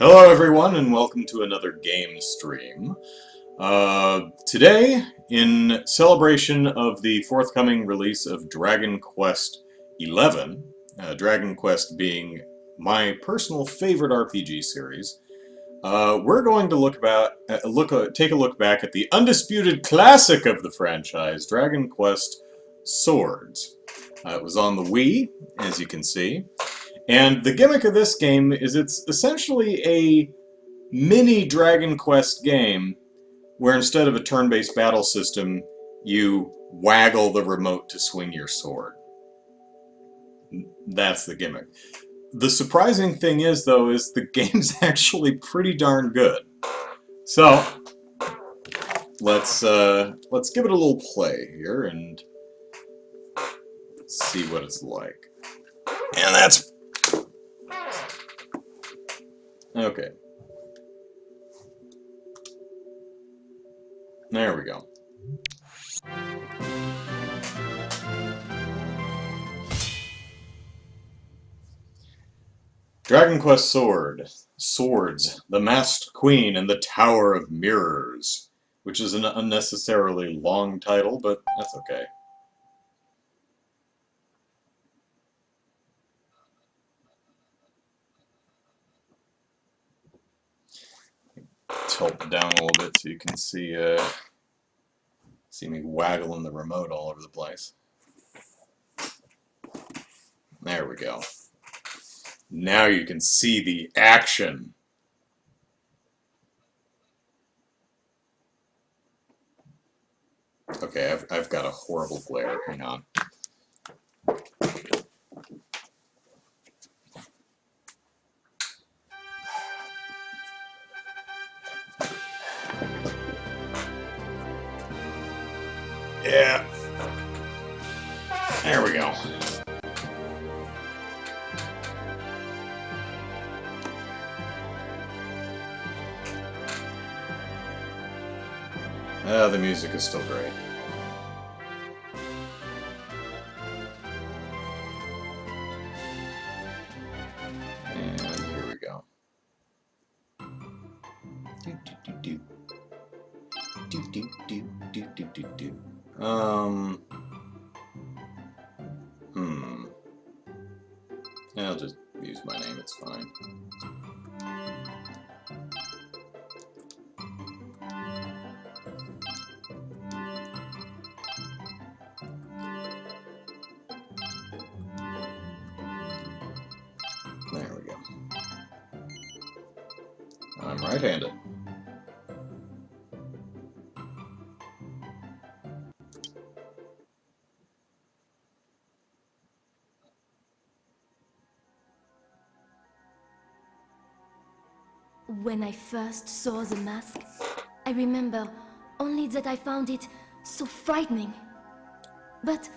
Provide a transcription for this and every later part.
Hello everyone and welcome to another game stream. Today, in celebration of the forthcoming release of Dragon Quest XI, Dragon Quest being my personal favorite RPG series, we're going to take a look back at the undisputed classic of the franchise, Dragon Quest Swords. It was on the Wii, as you can see. And the gimmick of this game is it's essentially a mini Dragon Quest game where instead of a turn-based battle system, you waggle the remote to swing your sword. That's the gimmick. The surprising thing is, though, is the game's actually pretty darn good. So, let's give it a little play here and see what it's like. And that's... okay. There we go. Dragon Quest Swords, the Masked Queen and the Tower of Mirrors, which is an unnecessarily long title, but that's okay. Tilt it down a little bit so you can see me waggling the remote all over the place. There we go. Now you can see the action. Okay, I've got a horrible glare. Hang on. Yeah. There we go. The music is still great. And here we go. I'll just use my name, it's fine. There we go. I'm right-handed. When I first saw the mask, I remember only that I found it so frightening. But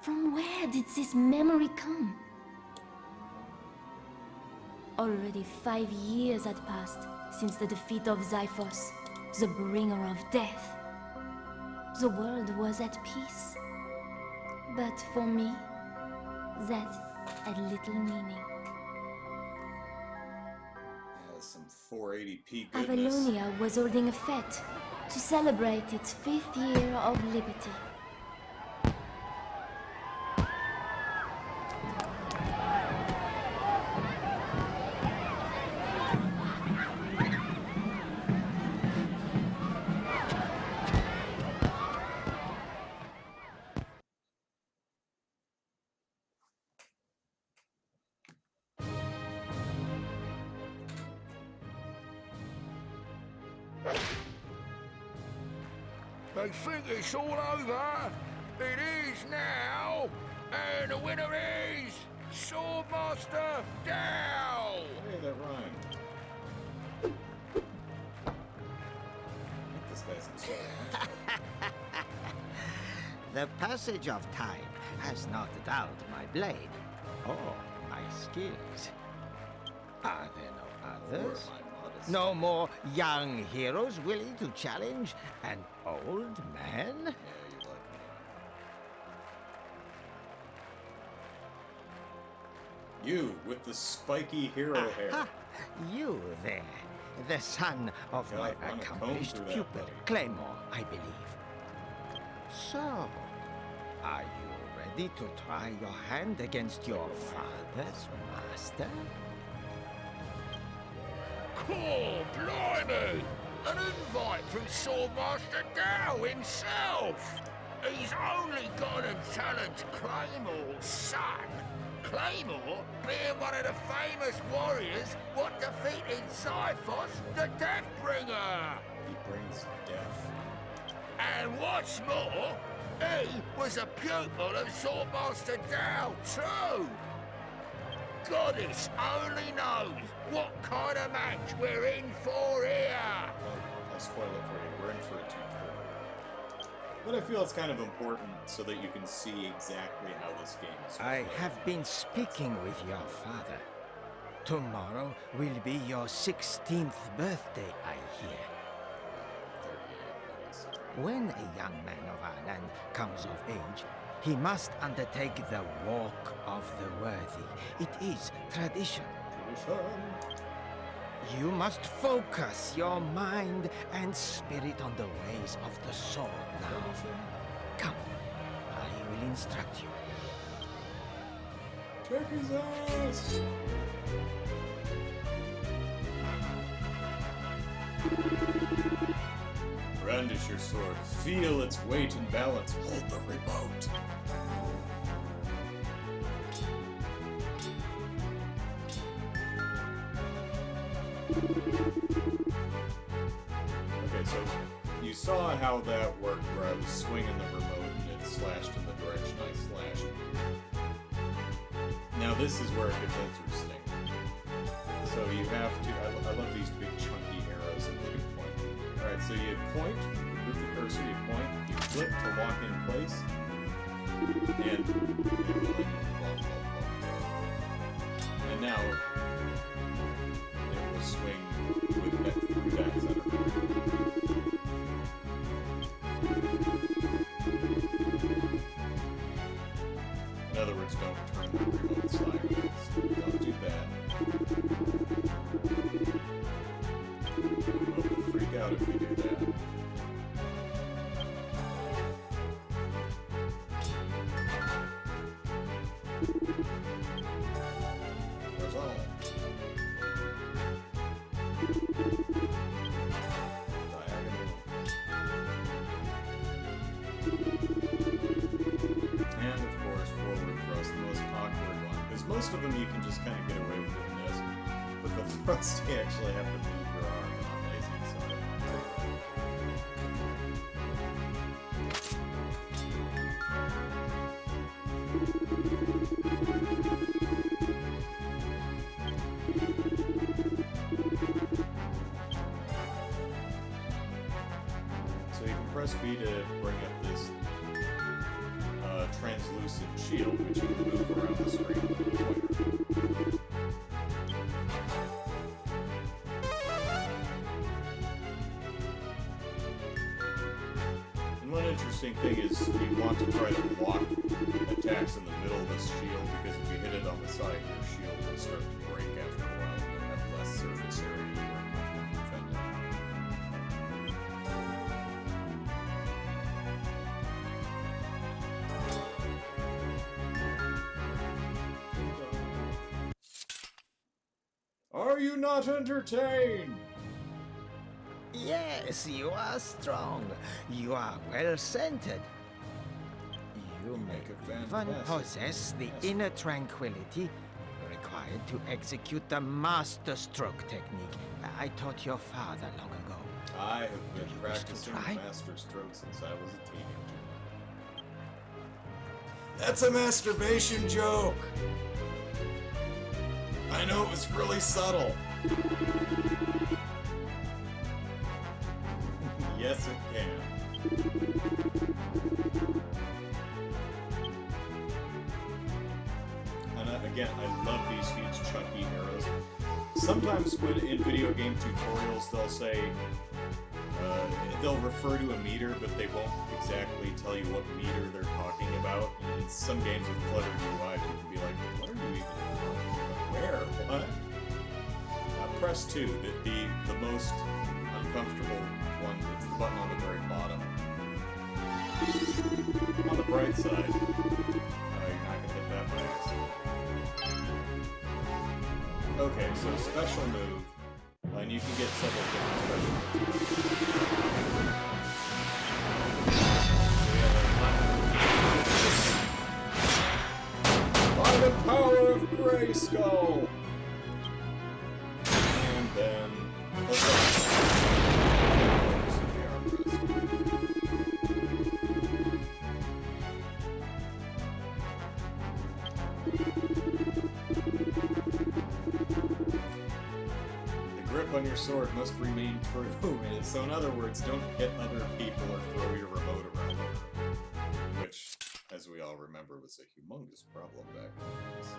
from where did this memory come? Already 5 years had passed since the defeat of Zyphos, the bringer of death. The world was at peace. But for me, that had little meaning. Some 480p goodness. Avalonia was holding a fete to celebrate its 5th year of liberty. They think it's all over. It is now. And the winner is Swordmaster Dow. Hey, that rhymed. I think this guy's in sword. The passage of time has not dulled my blade or my skills. Are there no others? No more young heroes willing to challenge an old man? Yeah, you like me. You, with the spiky hero hair. Aha! You there, the son of God, my run a comb accomplished through that, pupil, buddy. Claymore, I believe. So, are you ready to try your hand against your father's master? Cool, blimey! An invite from Swordmaster Dow himself! He's only gone and challenged Claymore's son. Claymore being one of the famous warriors what defeated Zyphos, the Deathbringer! He brings death. And what's more, he was a pupil of Swordmaster Dow too! Goddess only knows what kind of match we're in for here! I'll spoil it for you. We're in for a tutorial. But I feel it's kind of important so that you can see exactly how this game is I played. have been speaking with your father. Tomorrow will be your 16th birthday, I hear. 38, yes. When a young man of our land comes of age, he must undertake the Walk of the Worthy. It is tradition. Tradition. You must focus your mind and spirit on the ways of the sword now. Come, I will instruct you. Check his ass! Brandish your sword. Feel its weight and balance. Hold the remote. Okay, so you saw how that worked where I was swinging the remote and it slashed in the direction I slashed. Now this is where it gets interesting. So you have to, I love these big chunky arrows that let you point. Alright, so you point, move the cursor, you point, you flip to lock in place, and now it will swing with that through that center. In other words, don't turn the remote sideways. Don't do that. The remote will freak out if you do that. Horizontal. Diagonal. And of course, forward thrust, the most awkward one. Because most of them you can just kind of get away with it in this. But the thrust, you actually have to move your arm in on lazy side. So you can press B to bring up this translucent shield, which you can move around the screen with the pointer. And one interesting thing is you want to try to block attacks in the middle of this shield, because if you hit it on the side, your shield will start to break after a while, and you'll have less surface area to work with when defending. Are you not entertained? Yes, you are strong. You are well centered. You may make a even fantastic possess the mess. inner tranquility required to execute the master stroke technique I taught your father long ago. I have been Do you wish to practicing try? master stroke since I was a teenager. That's a masturbation joke! I know it was really subtle. Yes, it can. And again, I love these huge chunky arrows. Sometimes when in video game tutorials they'll say, they'll refer to a meter, but they won't exactly tell you what meter they're talking about. And in some games with cluttered UIs, you can be like, what are you even talking about? there. What? Press 2, the most uncomfortable one. It's the button on the very bottom. On the bright side, you're not going to hit that by accident. Okay, so special move, and you can get several different special moves. By the power of Grayskull! And then... the grip on your sword must remain true. So in other words, don't hit other people or throw your remote around. Which, as we all remember, was a humongous problem back in '06.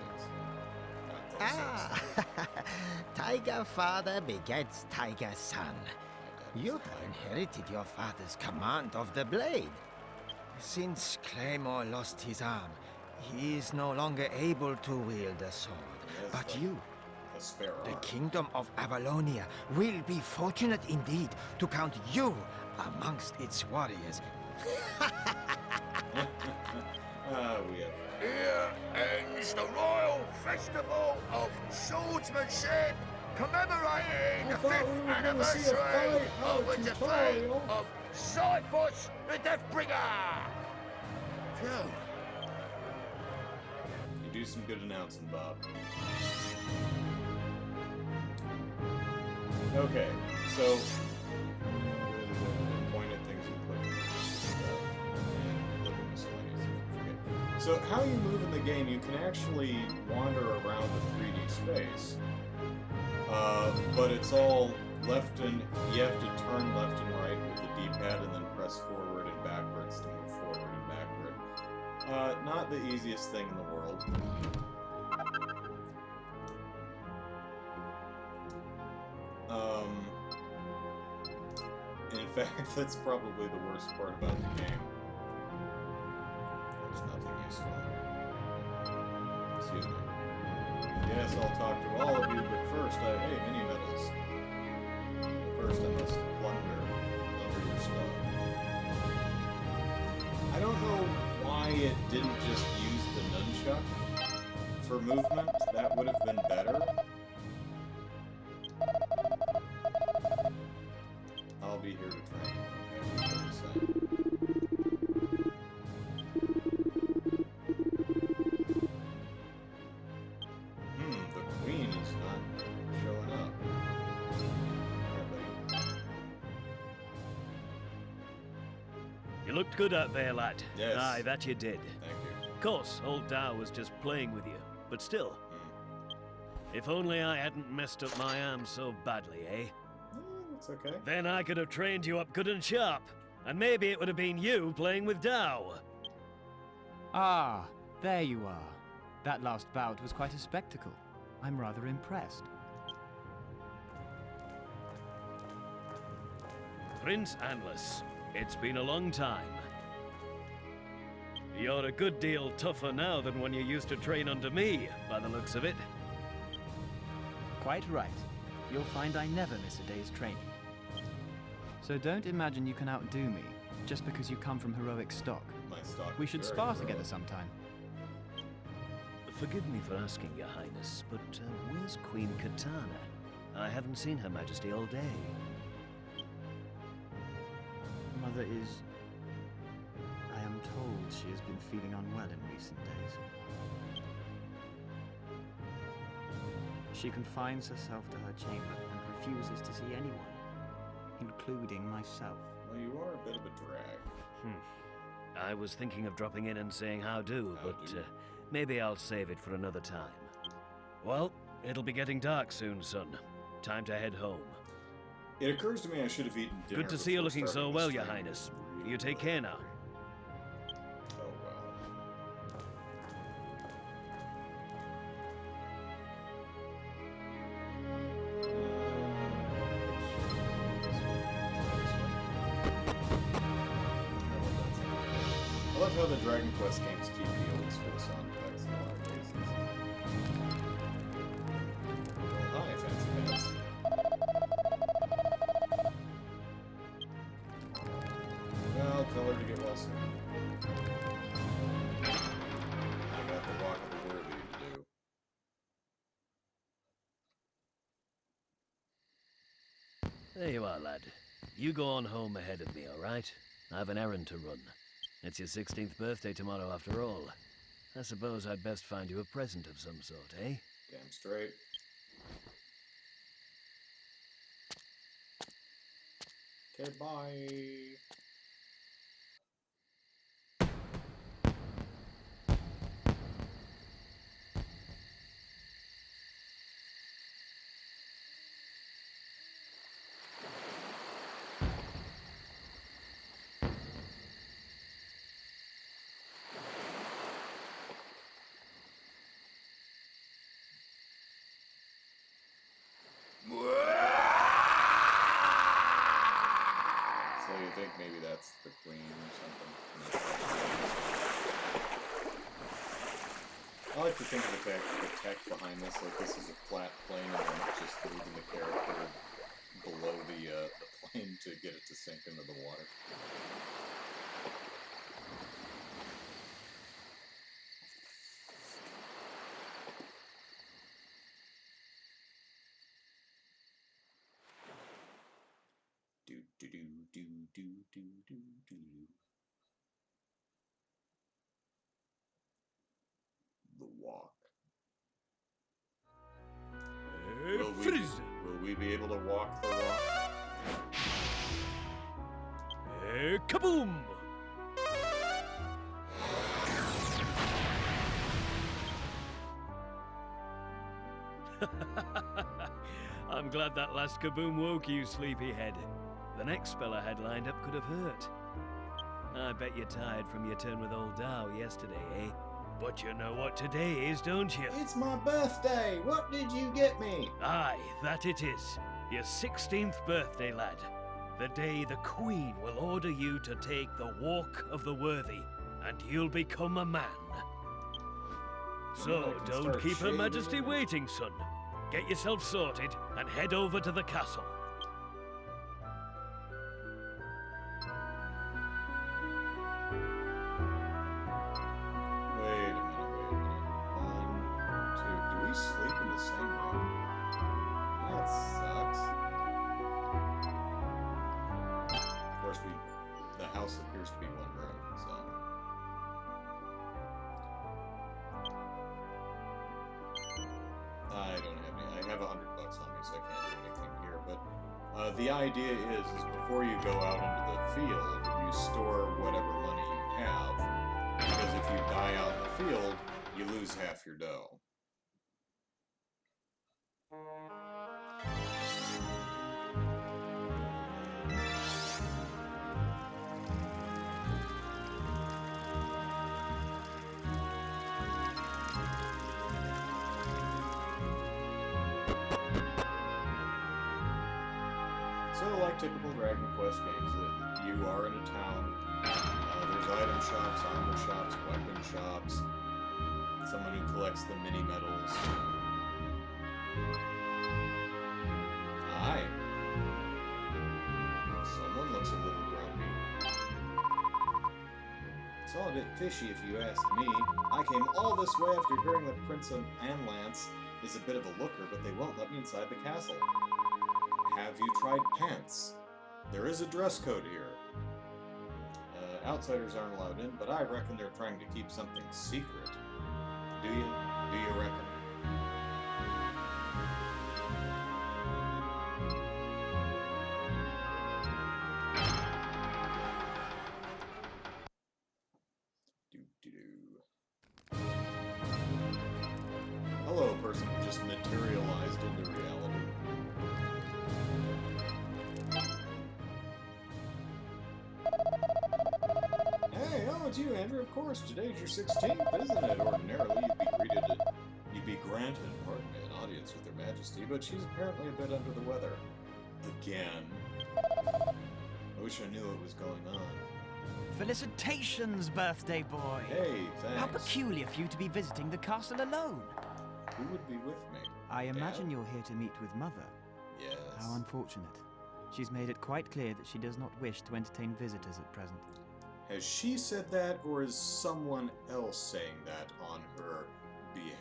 Tiger father begets tiger son. You have inherited your father's command of the blade. Since Claymore lost his arm, he is no longer able to wield a sword. But you, the kingdom of Avalonia, will be fortunate indeed to count you amongst its warriors. Here ends the Royal Festival of Swordsmanship, commemorating the 5th anniversary of the defeat of Zyphos the Deathbringer! Phew. You do some good announcing, Bob. Okay, so... point at things and click. Look at miscellaneous if you forget. So how you move in the game, you can actually wander around the 3D space. But it's all left and... you have to turn left and right with the D-pad and then press forward and backwards to move forward and backward. Not the easiest thing in the world. In fact, that's probably the worst part about the game. There's nothing useful. Excuse me. Yes, I'll talk to all of you, but first hey, mini medals. First I must plunder your stuff. I don't know why it didn't just use the nunchuck for movement. That would have been better. I'll be here to train. Okay, the queen is not showing up. You looked good out there, lad. Yes. Aye, that you did. Thank you. Of course, old Dow was just playing with you, but still. If only I hadn't messed up my arm so badly, eh? It's okay. Then I could have trained you up good and sharp, and maybe it would have been you playing with Dow. Ah, there you are. That last bout was quite a spectacle. I'm rather impressed. Prince Anless, it's been a long time. You're a good deal tougher now than when you used to train under me, by the looks of it. Quite right. You'll find I never miss a day's training. So don't imagine you can outdo me, just because you come from heroic stock. My stock We is should very spar heroic. together sometime. Forgive me for asking, Your Highness, but where's Queen Katana? I haven't seen Her Majesty all day. Mother is... I am told she has been feeling unwell in recent days. She confines herself to her chamber and refuses to see anyone, including myself. Well, you are a bit of a drag. I was thinking of dropping in and saying how do, but maybe I'll save it for another time. Well, it'll be getting dark soon, son. Time to head home. It occurs to me I should have eaten dinner. Good to see you before looking so starting well, the Your stream. Highness. Really You take care now. Oh well. I love how the Dragon Quest games keep the old school sound effects in a lot of cases. get well soon. I got the Walk of the Worthy to do. There you are, lad. You go on home ahead of me, alright? I have an errand to run. It's your 16th birthday tomorrow, after all. I suppose I'd best find you a present of some sort, eh? Damn straight. Okay, bye. So you think maybe that's the queen or something? I like to think of the tech behind this, like this is a flat plane and I'm just moving the character below the plane to get it to sink into the water. Do do do do do do do do. The walk. Will we be able to walk the walk? Kaboom! I'm glad that last kaboom woke you, sleepyhead. The next spell I had lined up could have hurt. I bet you're tired from your turn with old Dow yesterday, eh? But you know what today is, don't you? It's my birthday! What did you get me? Aye, that it is. Your 16th birthday, lad. The day the Queen will order you to take the Walk of the Worthy, and you'll become a man. So, don't keep Her Majesty waiting, son. Get yourself sorted and head over to the castle. Wait a minute. 1, 2. Do we sleep in the same room? That sucks. Of course, the house appears to be one room, so. I don't have any. I have $100 on me, so I can't do anything here. But the idea is before you go out into the field, you store whatever money you have, because if you die out in the field, you lose half your dough. So, like typical Dragon Quest games, you are in a town, there's item shops, armor shops, weapon shops, someone who collects the mini-medals. Hi. Someone looks a little grumpy. It's all a bit fishy if you ask me. I came all this way after hearing that Prince Anne Lance is a bit of a looker, but they won't let me inside the castle. Have you tried pants? There is a dress code here. Outsiders aren't allowed in, but I reckon they're trying to keep something secret. Do you? Do you reckon? Hello, person who just materialized into reality. Hey, oh, it's you, Andrew. Of course, today's your 16th, isn't it? Ordinarily, you'd be granted, pardon me, an audience with Her Majesty, but she's apparently a bit under the weather. Again. I wish I knew what was going on. Felicitations, birthday boy! Hey, thanks. How peculiar for you to be visiting the castle alone. Who would be with me? I imagine Dad? you're here to meet with Mother. Yes. How unfortunate. She's made it quite clear that she does not wish to entertain visitors at present. Has she said that, or is someone else saying that on her behalf?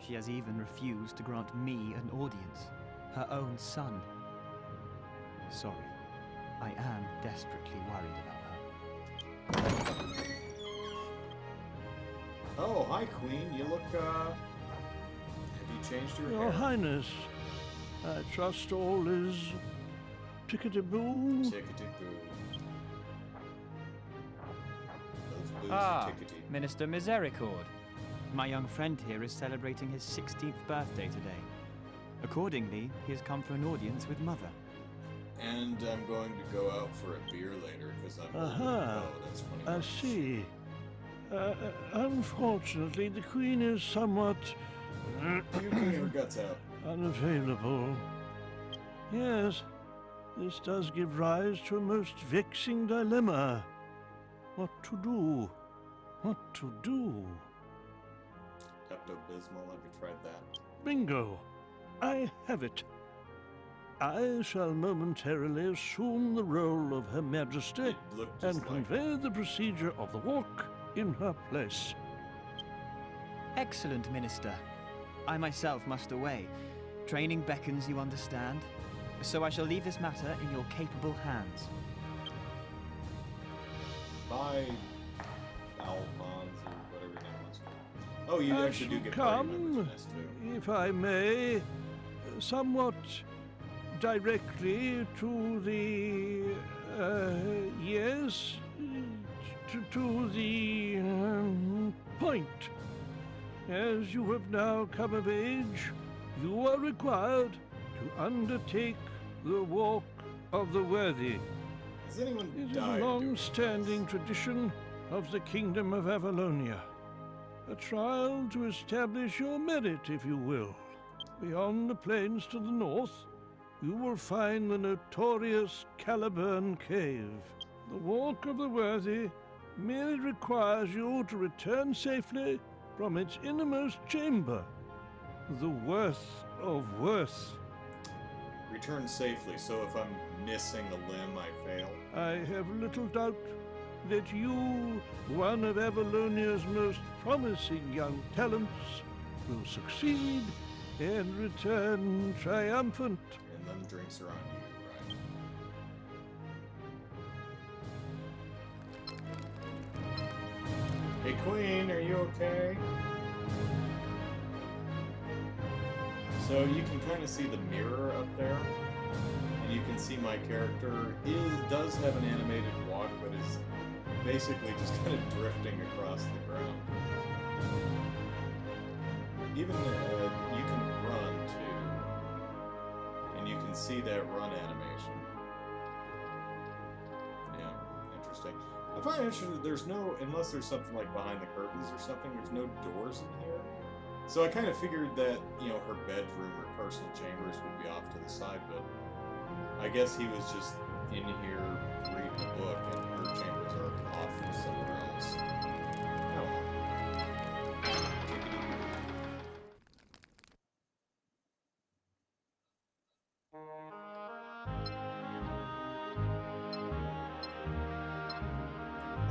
She has even refused to grant me an audience, her own son. Sorry, I am desperately worried about her. Oh, hi, Queen. You look, have you changed your Your hair? Highness, I trust all is tickety-boo. Tickety-boo. Those boos Ah, are tickety. Minister Misericord. My young friend here is celebrating his 16th birthday today. Accordingly, he has come for an audience with Mother. And I'm going to go out for a beer later, because I'm... Aha, Oh, that's funny. I see. Unfortunately, the Queen is somewhat Puking her guts out. unavailable. Yes, this does give rise to a most vexing dilemma. What to do? What to do? Pepto-Bismol, have you tried that? Bingo! I have it. I shall momentarily assume the role of Her Majesty It looked just and like convey the procedure of the walk in her place. Excellent, Minister. I myself must away. Training beckons, you understand. So I shall leave this matter in your capable hands. Bye, Alphonse, or whatever your name was. Oh, you I actually do shall get party members come, in this, too. if I may, somewhat directly to the, yes, to the point. As you have now come of age, you are required to undertake the walk of the worthy. Has anyone It is died a doing long-standing this? tradition of the Kingdom of Avalonia. A trial to establish your merit, if you will. Beyond the plains to the north, you will find the notorious Caliburn Cave. The Walk of the Worthy merely requires you to return safely from its innermost chamber, the Worth of Worth. Return safely, so if I'm missing a limb, I fail. I have little doubt that you, one of Avalonia's most promising young talents, will succeed and return triumphant. And them drinks are on you, right? Hey, Queen, are you okay? So you can kind of see the mirror up there, and you can see my character does have an animated walk, but is basically just kind of drifting across the ground. Even you can run too, and you can see that run animation. Yeah, interesting. I find it interesting that there's no, unless there's something like behind the curtains or something, there's no doors in here. So I kind of figured that, you know, her bedroom or personal chambers would be off to the side, but I guess he was just in here reading a book and her chambers are off somewhere else. Oh.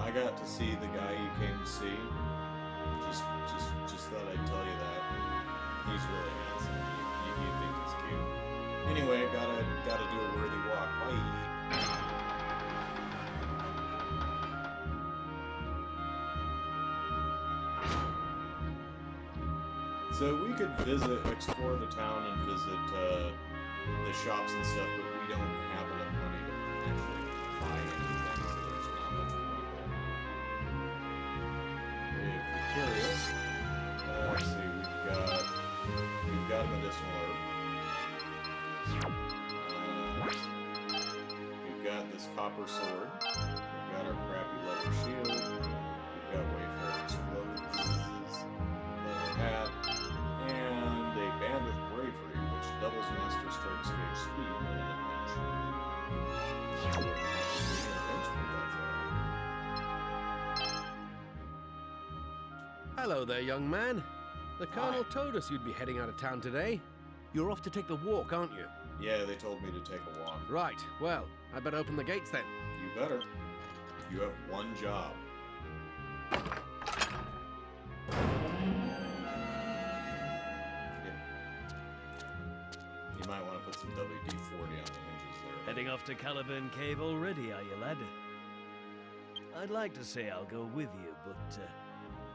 I got to see the guy you came to see. Just thought I'd tell you that. He's really handsome. You think he's cute. Anyway, gotta do a worthy walk. Bye. So we could explore the town and visit the shops and stuff, but we don't have enough money to actually buy anything, so there's not much point there. If you're curious, let's see, we've got a medicinal herb. We've got this copper sword. We've got our crappy leather shield. We've got Wayfarer's clothes, leather hat, and a band of bravery, which doubles master stroke stage speed in an adventure. Hello there, young man. The Colonel Hi. told us you'd be heading out of town today. You're off to take the walk, aren't you? Yeah, they told me to take a walk. Right, well, I better open the gates then. You better. You have one job. You might want to put some WD-40 on the hinges there. Heading off to Caliburn Cave already, are you, lad? I'd like to say I'll go with you, but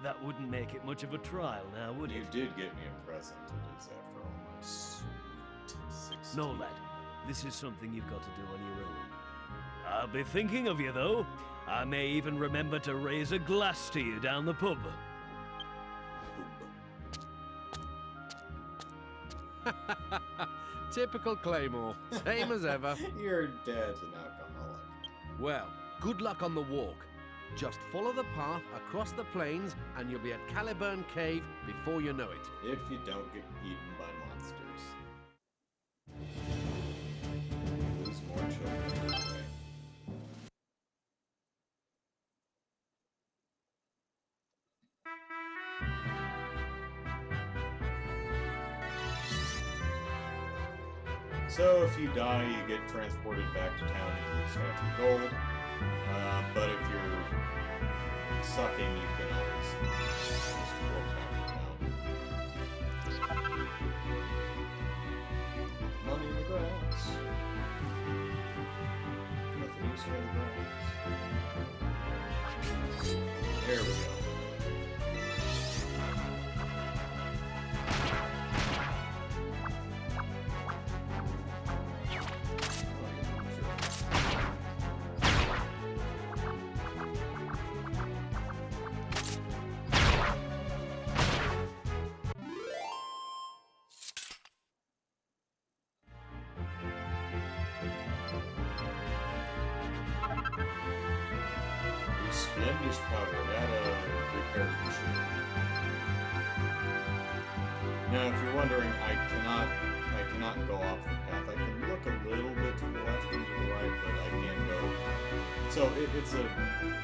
that wouldn't make it much of a trial now, would You it? did get me a present. It is, after all, my sweet 16. No, lad. This is something you've got to do on your own. I'll be thinking of you, though. I may even remember to raise a glass to you down the pub. Typical Claymore. Same as ever. Your dad's an alcoholic. Well, good luck on the walk. Just follow the path across the plains and you'll be at Caliburn Cave before you know it. If you don't get eaten by monsters. Lose more children this way. So if you die, you get transported back to town and you lose half your gold. But if you're sucking, you can always just walk back to town. Money in the grass. Nothing useful in the grass. There we go. Splendid powder, that repairs machine. Now, if you're wondering, I cannot go off the path. I can look a little bit to the left and to the right, but I can't go. So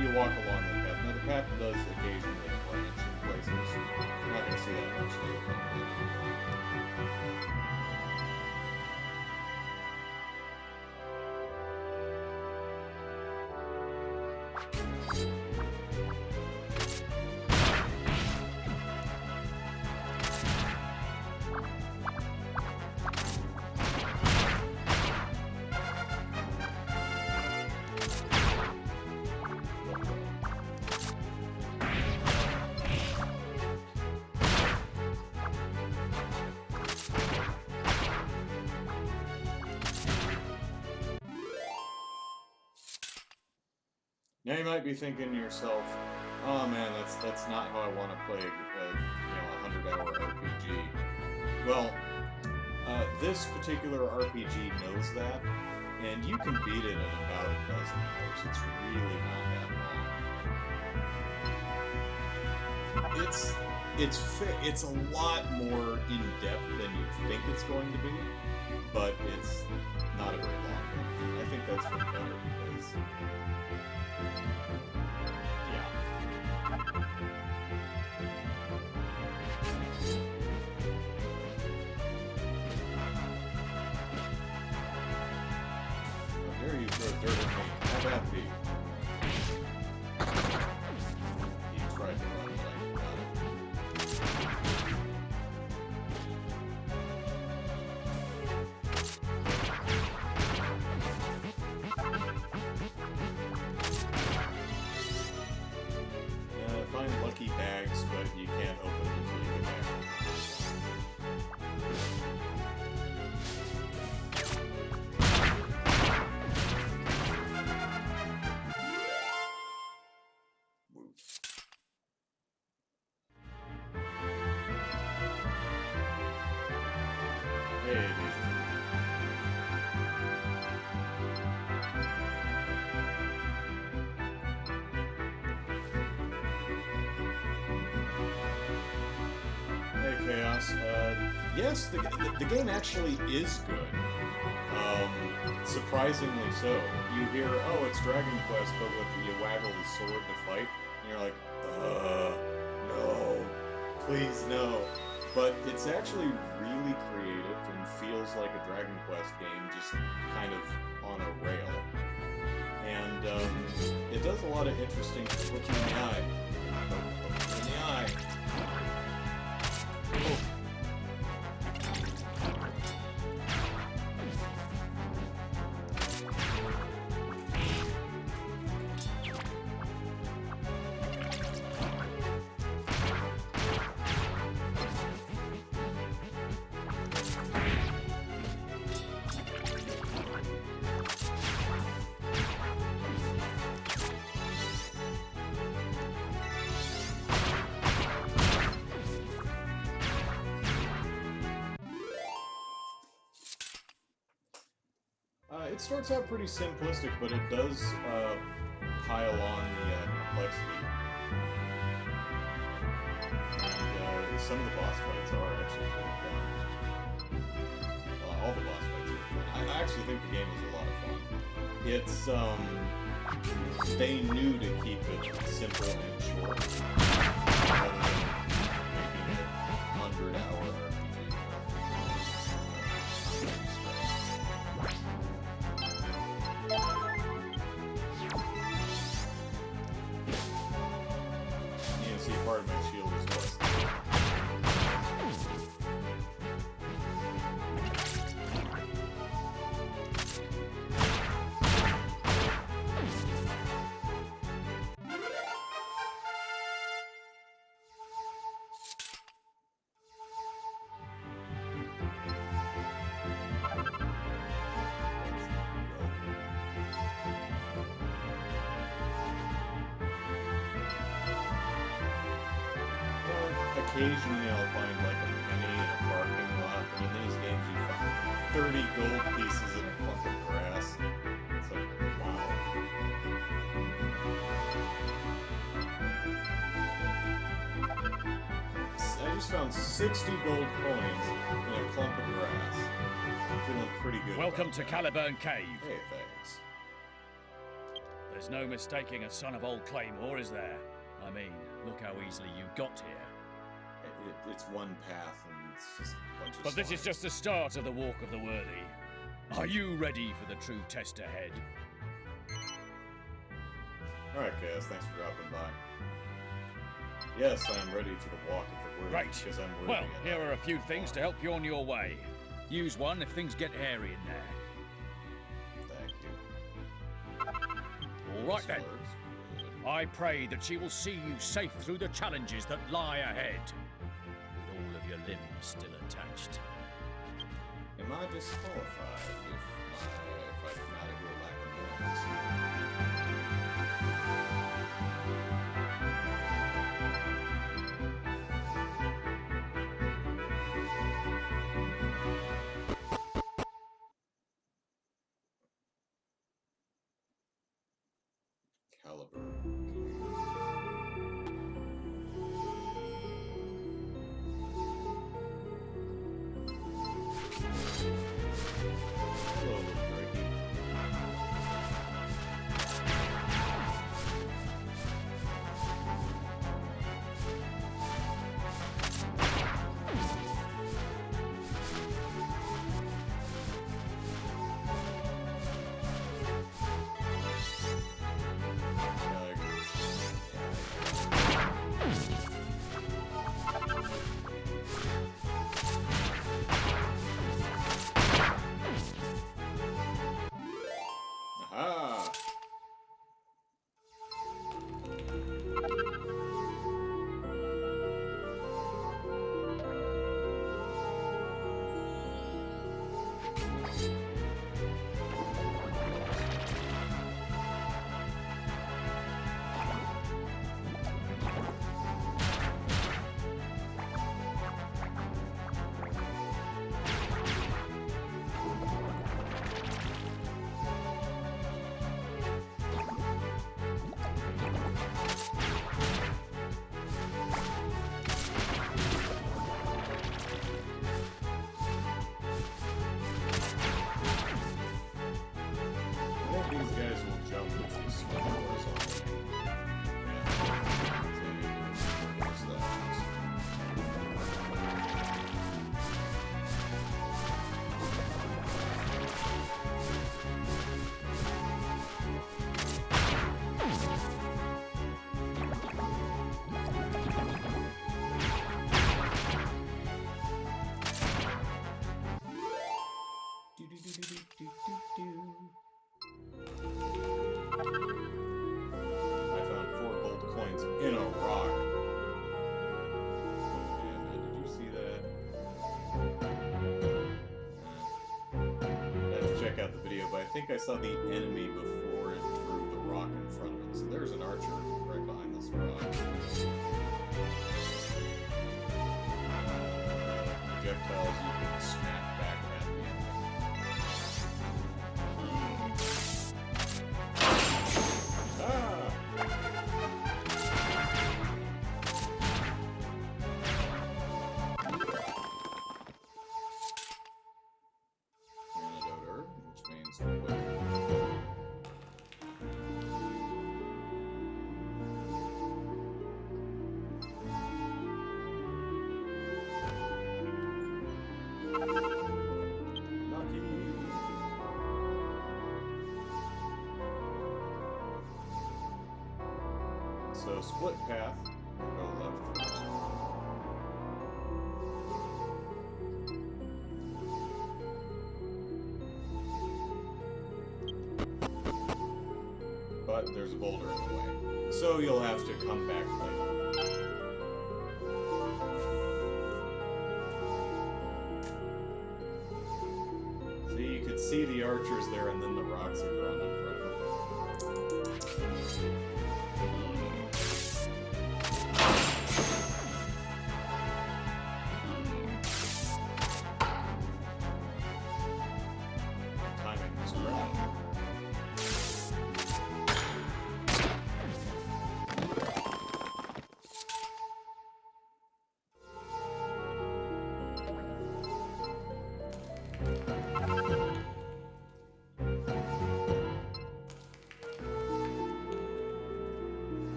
you walk along the path. Now the path does occasionally branch in places. You're not going to see that much later. Now you might be thinking to yourself, "Oh man, that's not how I want to play a 100-hour RPG." Well, this particular RPG knows that, and you can beat it in about a dozen hours. It's really not that long. It's a lot more in depth than you think it's going to be, but it's not a very long one. I think that's for the better because. How dare you throw dirt at me? How that be? He tried to run, but I got him. Find lucky bags, but you can't open them until you get back. Move. Hey, Chaos. Yes, the game actually is good. Surprisingly so. You hear, oh, it's Dragon Quest, but you waggle the sword to fight, and you're like, no, please no. But it's actually really creative and feels like a Dragon Quest game, just kind of on a rail. And it does a lot of interesting. Look you in the eye. Look in the eye. Oh. It starts out pretty simplistic, but it does pile on the complexity. And, some of the boss fights are actually pretty fun. All the boss fights are fun. I actually think the game is a lot of fun. It's they knew to keep it simple and short, rather than making it 100-hour RPG. Part of my shield is lost. Occasionally I'll find like a penny in a parking lot, but in these games you find 30 gold pieces in a clump of grass. It's like, wow. I just found 60 gold coins in a clump of grass. I'm feeling pretty good. Welcome to Caliburn Cave. Hey, thanks. There's no mistaking a son of old Claymore, is there? I mean, look how easily you got here. It's one path, and it's just a bunch of But this is just the start of the Walk of the Worthy. Are you ready for the true test ahead? Alright, Kaz, thanks for dropping by. Yes, I am ready for the Walk of the Worthy. Right. Because I'm Well, worthy here enough. are a few things to help you on your way. Use one if things get hairy in there. Thank you. All right then. Slurs. I pray that she will see you safe through the challenges that lie ahead. With all of your limbs still attached. Am I disqualified if I come out of here lacking limbs? Caliber. Hello, little Drakey. video, but I think I saw the enemy before it threw the rock in front of it. So there's an archer right behind this rock. Projectiles you can smack back at the enemy. Antidote herb, which means quick. So split path, we'll go left first. But there's a boulder in the way, so you'll have to come back later. See, you could see the archers there, and then the rocks are drawn in front of them. Timing was correct.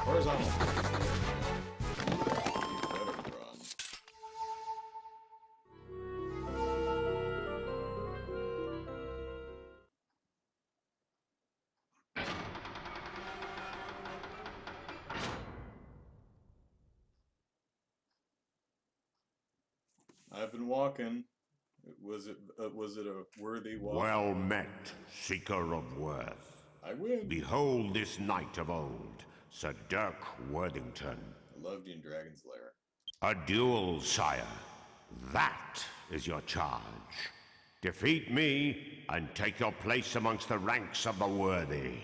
Horizontal. You better run. I've been walking. Was it a worthy walk? Well met, seeker of worth. I win. Behold this knight of old, Sir Dirk Worthington. I loved you in Dragon's Lair. A duel, sire. That is your charge. Defeat me, and take your place amongst the ranks of the worthy.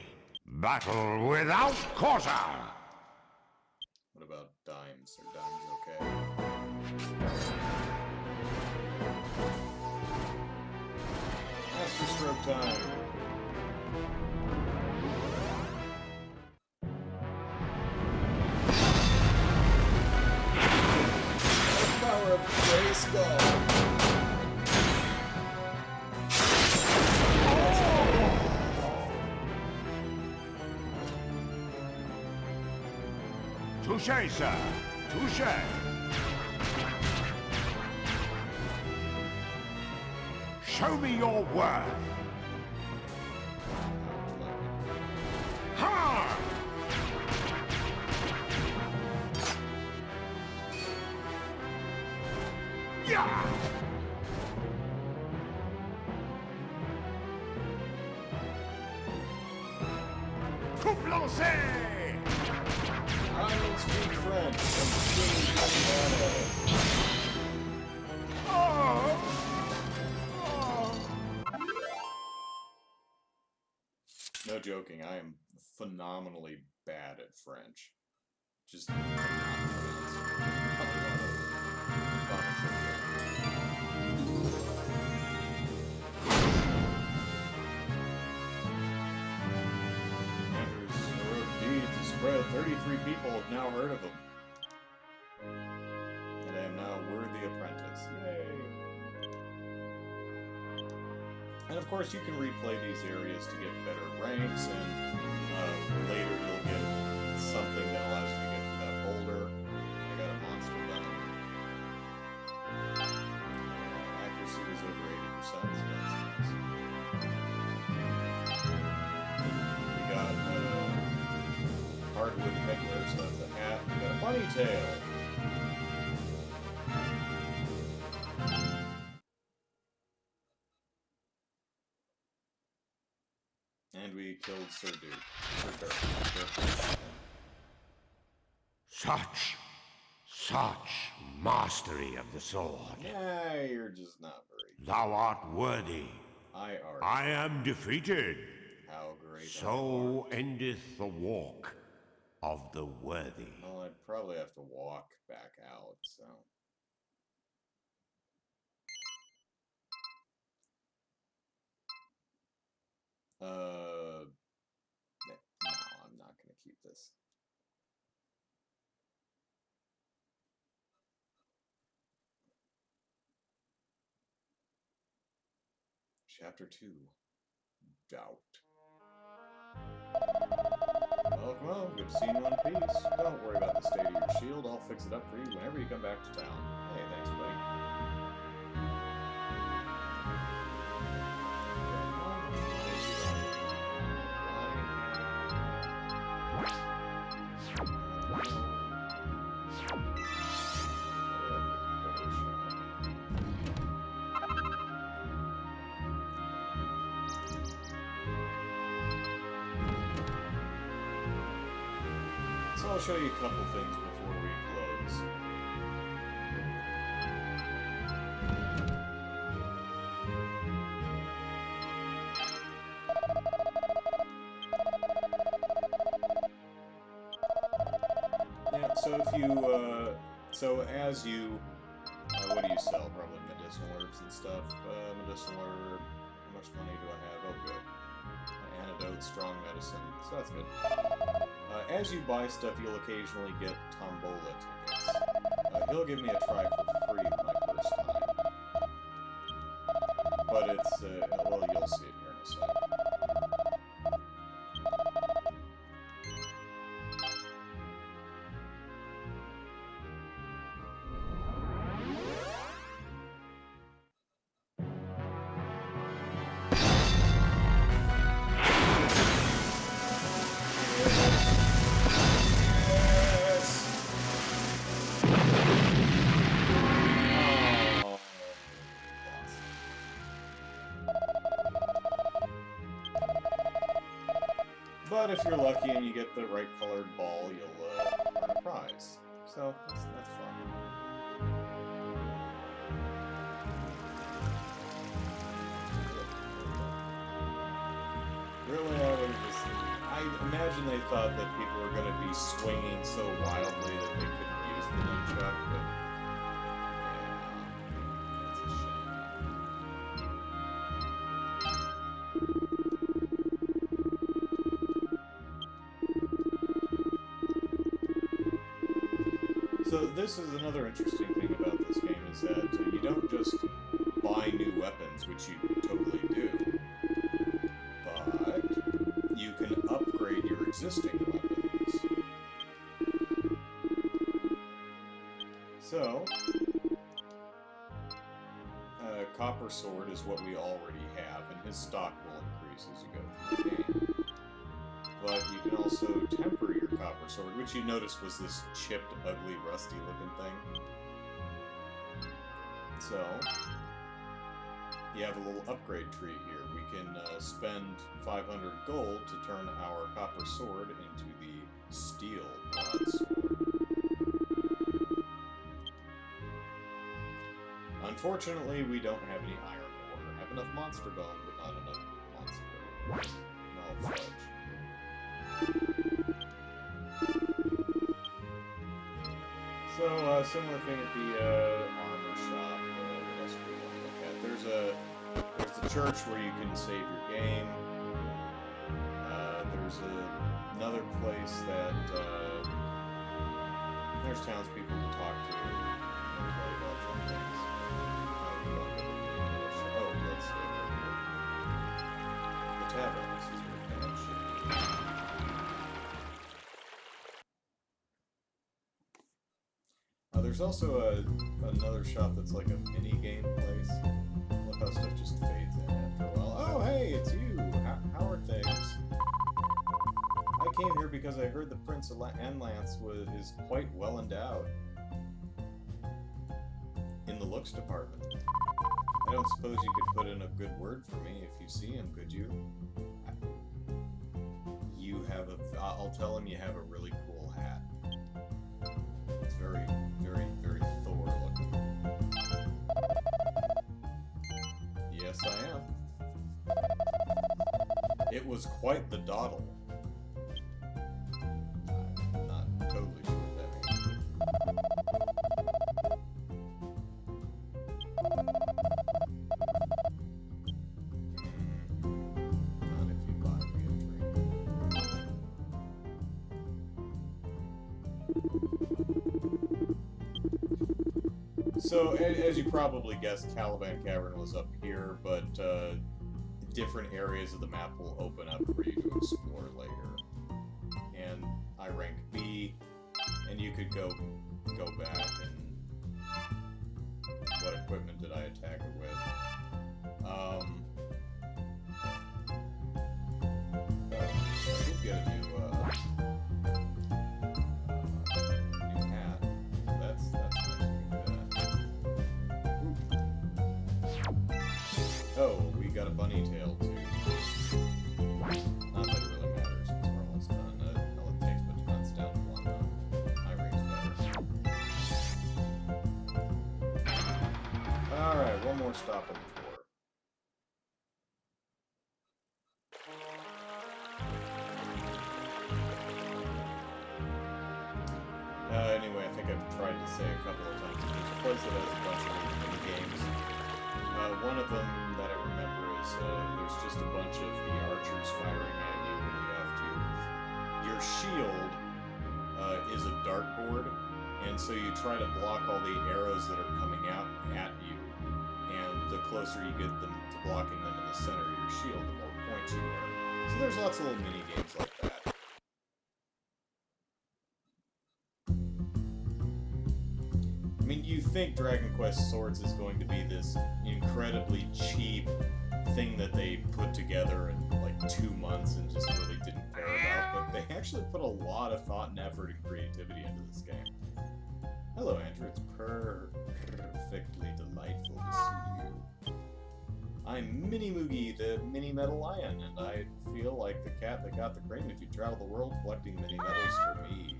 Battle without quarter! dimes. Or dimes, okay. Master stroke time. Power of the Grey Skull. Touché, sir. Touché. Show me your worth. Ha! Yeah! Coupe lancée! I don't speak French. I'm speaking No joking, I am phenomenally bad at French. Just Andrew's heroic deeds have spread. 33 people have now heard of him. And I am now a worthy apprentice. Yay! And of course, you can replay these areas to get better ranks, and later you'll get something that allows you to get to that boulder. I got a monster gun. Accuracy was over 80%, so that's nice. We got hardwood headwear, so that's a hat. We got a bunny tail. And we killed Sir Duke. Such mastery of the sword. Yeah, you're just not very good. Thou art worthy. I am defeated. How great. So endeth the walk of the worthy. Well, I'd probably have to walk back out, so. No, I'm not going to keep this. Chapter 2. Doubt. Well, come on. Good to see you in one piece. Don't worry about the state of your shield. I'll fix it up for you whenever you come back to town. Hey, thanks, buddy. So I'll show you a couple things before we close. Yeah, so if you, so as you, what do you sell? Probably medicinal herbs and stuff. Medicinal herb, how much money do I have? Oh, good. Antidote, strong medicine, so that's good. As you buy stuff, you'll occasionally get tombola tickets. He'll give me a try for free my first time. But it's, well, you'll see it here in a sec. But if you're lucky and you get the right colored ball, you'll earn a prize. So, that's fun. Really, I imagine they thought that people were going to be swinging so wildly that they couldn't So this is another interesting thing about this game, is that you don't just buy new weapons, which you totally do, but you can upgrade your existing weapons. So, Copper Sword is what we already have, and his stock will increase as you go through the game. But you can also temper your Copper Sword, which you notice was this chipped, ugly, rusty-looking thing. So, you have a little upgrade tree here. We can spend 500 gold to turn our Copper Sword into the Steel Broadsword. Unfortunately, we don't have any iron ore. We have enough monster bone, but not enough monster. No fudge. So, similar thing at the armor shop. What else do we want to look at? There's the church where you can save your game. There's another place that there's townspeople to talk to and play about some things. Oh, let's go over here. The tavern. This is where the tavern should be. There's also another shop that's like a mini-game place. Look how stuff just fades in after a while. Oh, hey, it's you! How are things? I came here because I heard the Prince of Enlance is quite well endowed in the looks department. I don't suppose you could put in a good word for me if you see him, could you? I'll tell him you have a really cool hat. It's very, very, very Thor looking. Yes, I am. It was quite the dawdle. I'm not totally sure what that means. Not if you buy me a drink. So, as you probably guessed, Caliban Cavern was up here, but different areas of the map will open up for you to explore later. And I rank B, and you could go back and... What equipment did I attack it with? I did get a new hat. That's nice. Oh, we got a bunny tail too. Not that it really matters since we're almost done. All it takes but defense down to 1. My ring's better. Alright, one more stop on the floor. Anyway, I think I've tried to say a couple of times. There's a place that has a bunch of mini games. One of them that I remember is there's just a bunch of the archers firing at you, and you have to... Your shield is a dartboard, and so you try to block all the arrows that are coming out at you, and the closer you get them to blocking them in the center of your shield, the more points you earn. So there's lots of little mini games like that. I mean, you think Dragon Quest Swords is going to be this incredibly cheap thing that they put together in like 2 months and just really didn't care about, but they actually put a lot of thought and effort and creativity into this game. Hello, Andrew. It's perfectly delightful to see you. I'm Mini Moogie, the Mini Metal Lion, and I feel like the cat that got the crane if you travel the world collecting mini metals for me.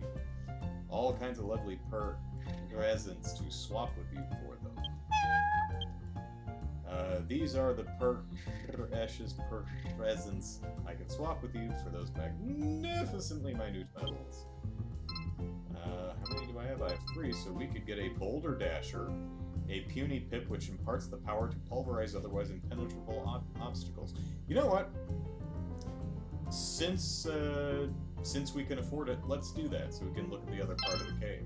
All kinds of lovely presents to swap with you for them. These are the precious presents I can swap with you for those magnificently minute metals. How many do I have? I have 3, so we could get a Boulder Dasher, a puny pip which imparts the power to pulverize otherwise impenetrable obstacles. You know what? Since we can afford it, let's do that so we can look at the other part of the cave.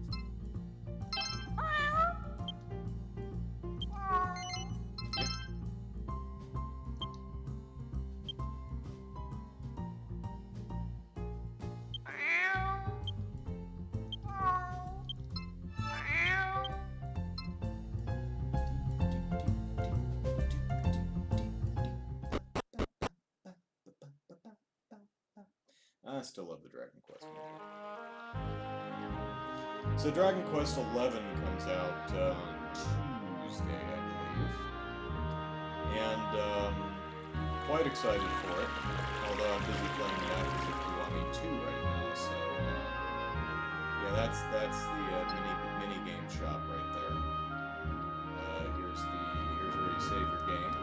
I still love the Dragon Quest one. So Dragon Quest 11 comes out on Tuesday, I believe. And quite excited for it. Although I'm busy playing the Yakuza 2 right now, so yeah, that's the mini game shop right there. Here's where you save your game.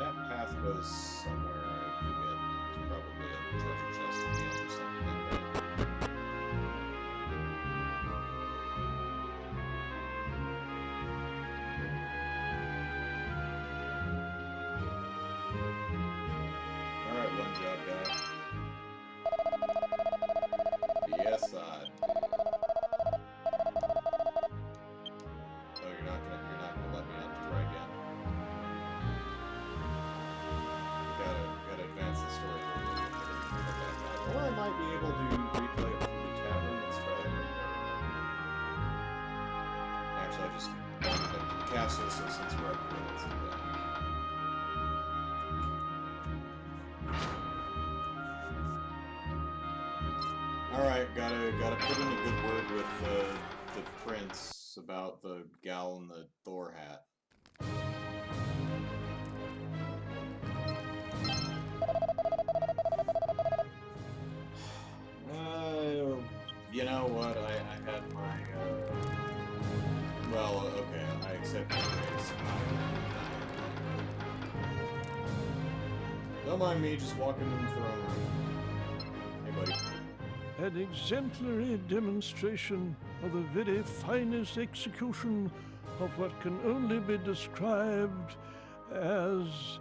That path goes somewhere. I forget. It's probably a treasure chest at the end or something like that. Alright, one job guy. Yes, I do. Oh, you're not gonna let me out to try again. Gotta advance the story a little bit. Or I might be able to replay it through the tavern. Let's try that right there. Actually, I just wandered up to the castle, so since we're up here, let's do that. Alright, gotta put in a good word with the prince about the gal in the Thor hat. You know what? I had my, well, okay, I accept your grace. Don't mind me just walking in the throne room. Hey, buddy. An exemplary demonstration of the very finest execution of what can only be described as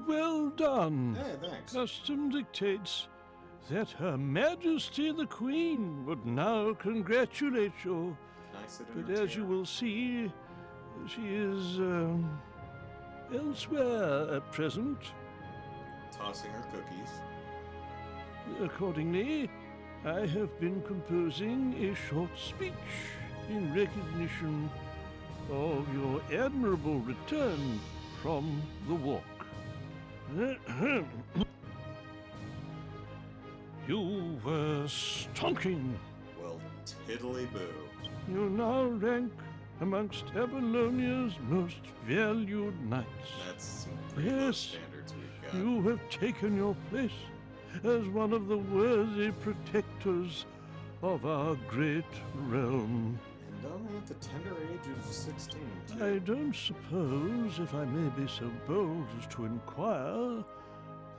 well done. Hey, thanks. Custom dictates that Her Majesty the Queen would now congratulate you. Can I sit in But her as you chair? will see, she is elsewhere at present. Tossing her cookies. Accordingly, I have been composing a short speech in recognition of your admirable return from the walk. You were stonking. Well, tiddly-boo. You now rank amongst Apollonia's most valued knights. That's some pretty low Yes, standards we've got. you have taken your place as one of the worthy protectors of our great realm. And only at the tender age of 16, too. I don't suppose, if I may be so bold as to inquire,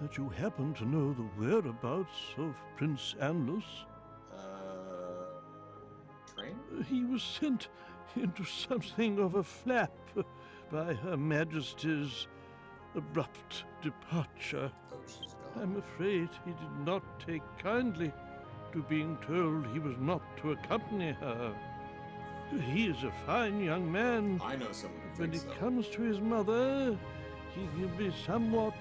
that you happen to know the whereabouts of Prince Anlus? Trainer? He was sent into something of a flap by Her Majesty's abrupt departure. Oh, she's gone. I'm afraid he did not take kindly to being told he was not to accompany her. He is a fine young man. I know someone who When thinks it so. comes to his mother, he can be somewhat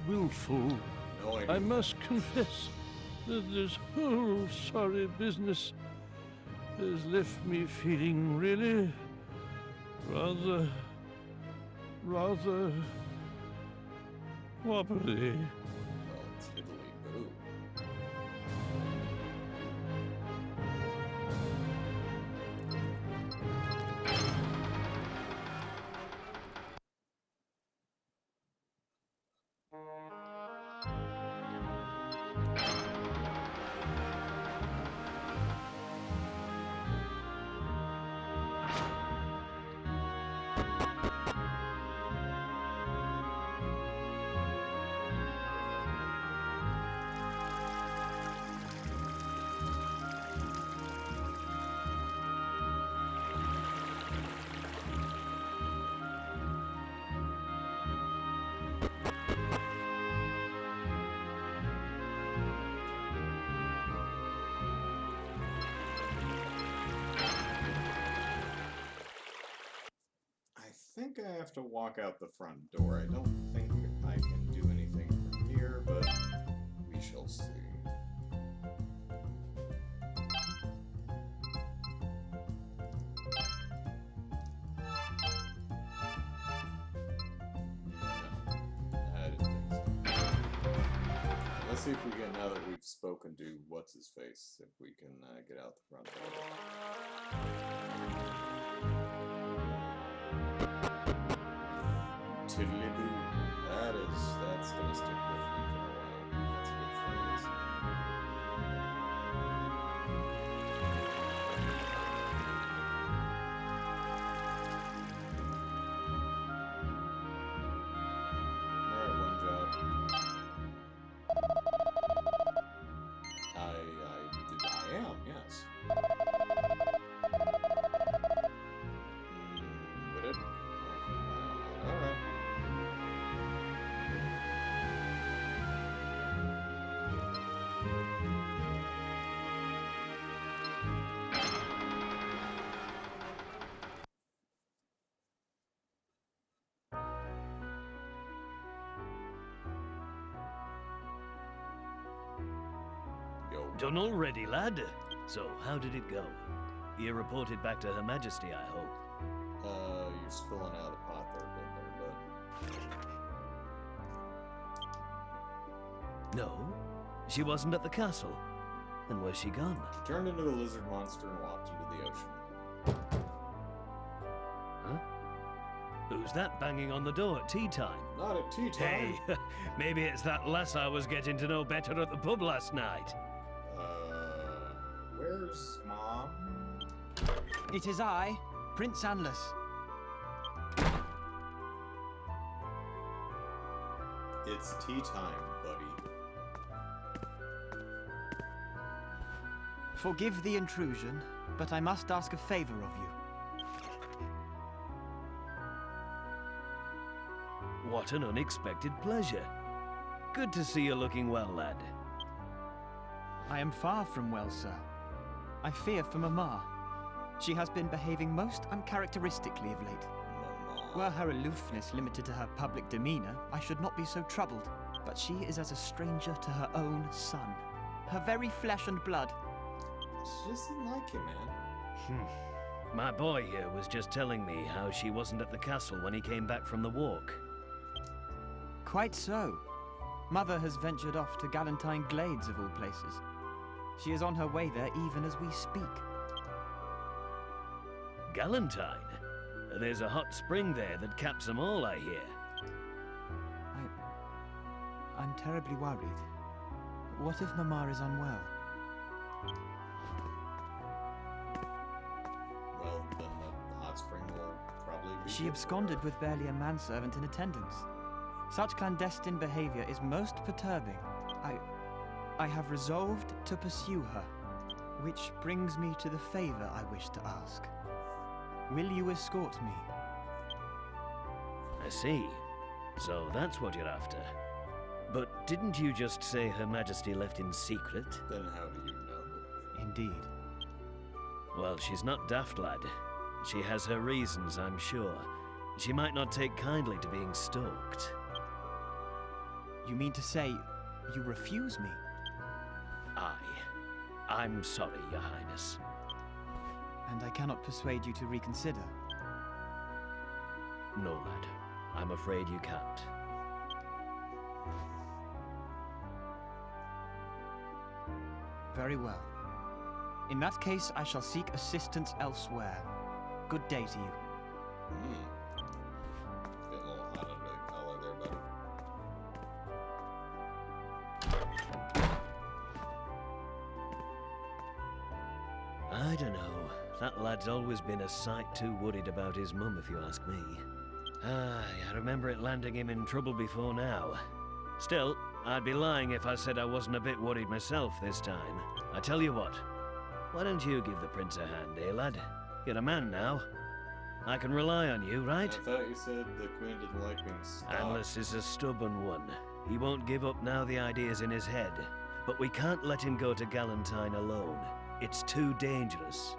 willful. No idea. I must confess that this whole sorry business has left me feeling really rather wobbly. Well, tiddly-boo. I think I have to walk out the front door. I don't think I can do anything from here, but we shall see. Let's see if we can, now that we've spoken to what's-his-face, if we can get out the front door. Tiddly-boo. That's gonna stick with me for a while. That's a good phrase. Alright, one job. I am, yes. Would it? Alright. Yo. Done already, lad. So, how did it go? You reported back to Her Majesty, I hope. You're spilling out a pot there, bud. No, she wasn't at the castle. Then where's she gone? She turned into a lizard monster and walked into the ocean. Huh? Who's that banging on the door at tea time? Not at tea time. Hey, maybe it's that lass I was getting to know better at the pub last night. Where's Mom? It is I, Prince Anless. It's tea time, buddy. Forgive the intrusion, but I must ask a favor of you. What an unexpected pleasure. Good to see you looking well, lad. I am far from well, sir. I fear for Mama. She has been behaving most uncharacteristically of late. Were her aloofness limited to her public demeanor, I should not be so troubled. But she is as a stranger to her own son. Her very flesh and blood. She just didn't like him, man. My boy here was just telling me how she wasn't at the castle when he came back from the walk. Quite so. Mother has ventured off to Galantine Glades, of all places. She is on her way there even as we speak. Galantine? There's a hot spring there that caps them all, I hear. I'm terribly worried. What if Mama is unwell? Well, then the hot spring will probably be... She absconded with barely a manservant in attendance. Such clandestine behavior is most perturbing. I have resolved to pursue her, which brings me to the favor I wish to ask. Will you escort me? I see. So that's what you're after. But didn't you just say Her Majesty left in secret? Then how do you know? Indeed. Well, she's not daft, lad. She has her reasons, I'm sure. She might not take kindly to being stalked. You mean to say you refuse me? I'm sorry, Your Highness. And I cannot persuade you to reconsider. No, lad. I'm afraid you can't. Very well. In that case, I shall seek assistance elsewhere. Good day to you. Getting a little hot under the collar there, buddy. I don't know. That lad's always been a sight too worried about his mum, if you ask me. I remember it landing him in trouble before now. Still, I'd be lying if I said I wasn't a bit worried myself this time. I tell you what, why don't you give the prince a hand, eh, lad? You're a man now. I can rely on you, right? I thought you said the queen didn't like being stopped. Anless is a stubborn one. He won't give up now the idea's in his head. But we can't let him go to Galantine alone. It's too dangerous.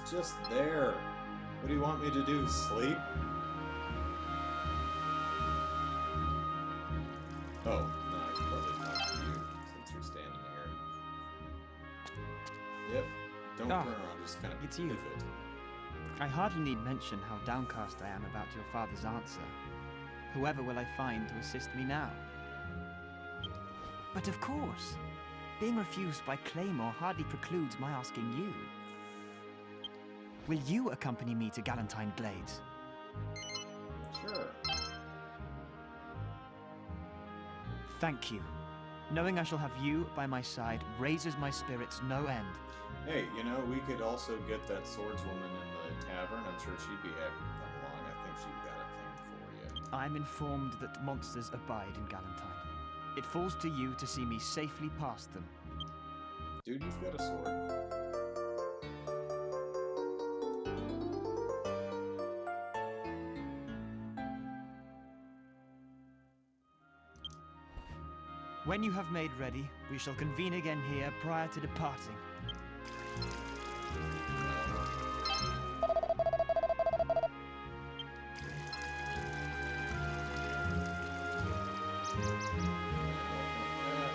was just there. What do you want me to do? Sleep? Oh, no, I should probably talk to you since you're standing here. Yep. Don't Ah, turn around, just kind of it's you. pivot. I hardly need mention how downcast I am about your father's answer. Whoever will I find to assist me now? But of course, being refused by Claymore hardly precludes my asking you. Will you accompany me to Galentine Glades? Sure. Thank you. Knowing I shall have you by my side raises my spirits no end. Hey, you know, we could also get that swordswoman in the tavern. I'm sure she'd be happy to come along. I think she's got a thing for you. I'm informed that monsters abide in Galentine. It falls to you to see me safely past them. Dude, you've got a sword. When you have made ready, we shall convene again here prior to departing.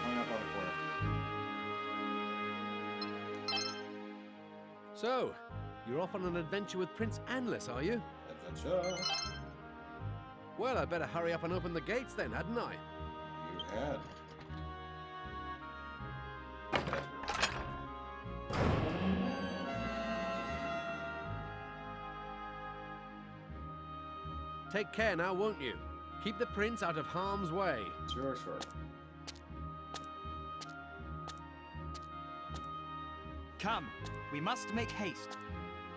Hung up on the corner. So, you're off on an adventure with Prince Anlis, are you? Adventure. Well, I'd better hurry up and open the gates then, hadn't I? You had. Take care now, won't you? Keep the prince out of harm's way. Sure, sure. Come, we must make haste.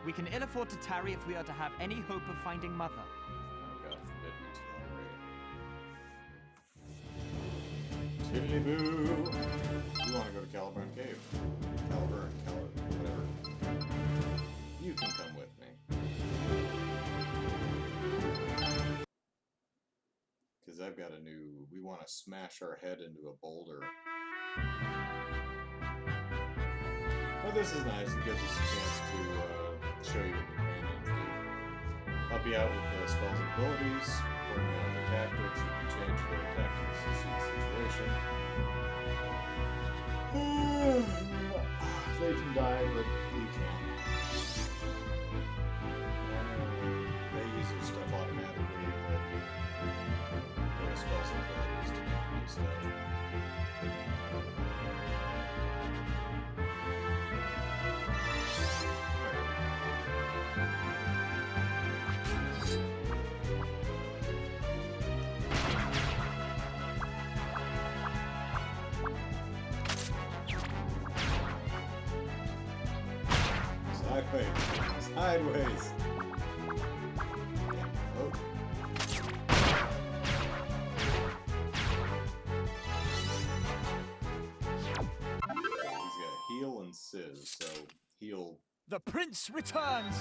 We can ill afford to tarry if we are to have any hope of finding Mother. Oh, God forbid we tolerate. Tiddly boo! You want to go to Caliburn Cave? Caliburn, whatever. You can come with me. Because I've got a new... We want to smash our head into a boulder. But this is nice. It gives us a chance to show you what companions do. Help you out with the spells and abilities, working on the tactics. You can change their tactics to suit the situation. They can die, but we can't. They use their stuff automatically, but their spells and abilities to do stuff. Sideways. Sideways. Oh. He's got heal and sizz, so heal. The prince returns!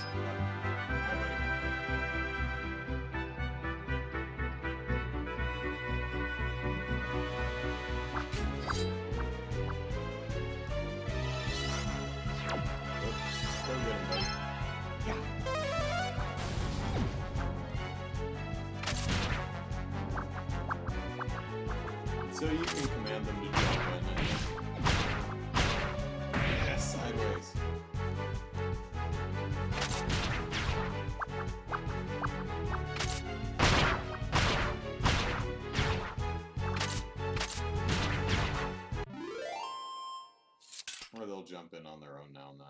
So you can command them to jump in and... Yeah, sideways. Or they'll jump in on their own now and then.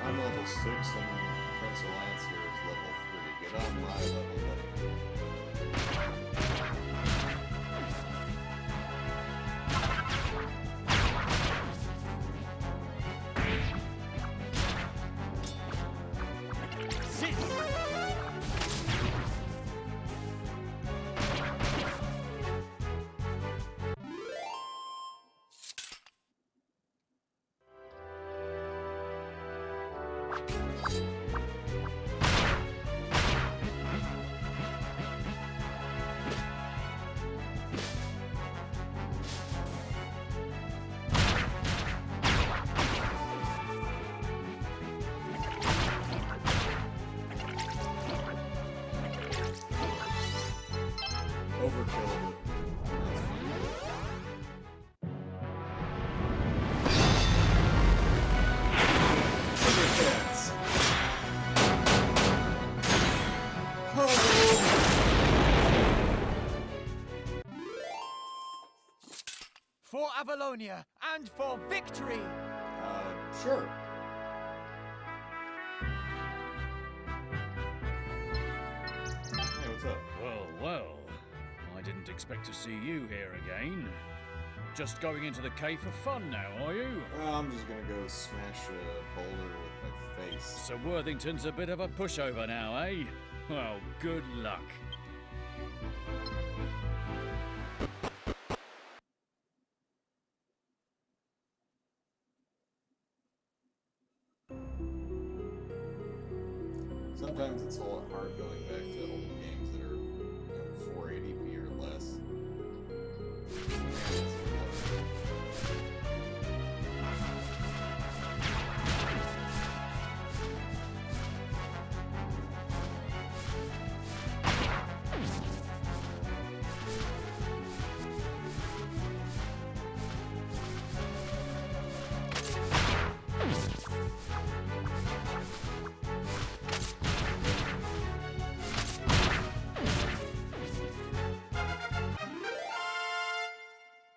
I'm level 6 and Prince Alliance here is level 3. Get on my level, Sit! overkill. Thundercats. For Avalonia and for victory! Sure. Hey, what's up? Well, well. I didn't expect to see you here again. Just going into the cave for fun now, are you? Well, I'm just gonna go smash a boulder with my face. So Worthington's a bit of a pushover now, eh? Well, good luck. Sometimes it's a lot hard going back to old games that are, 480p or less.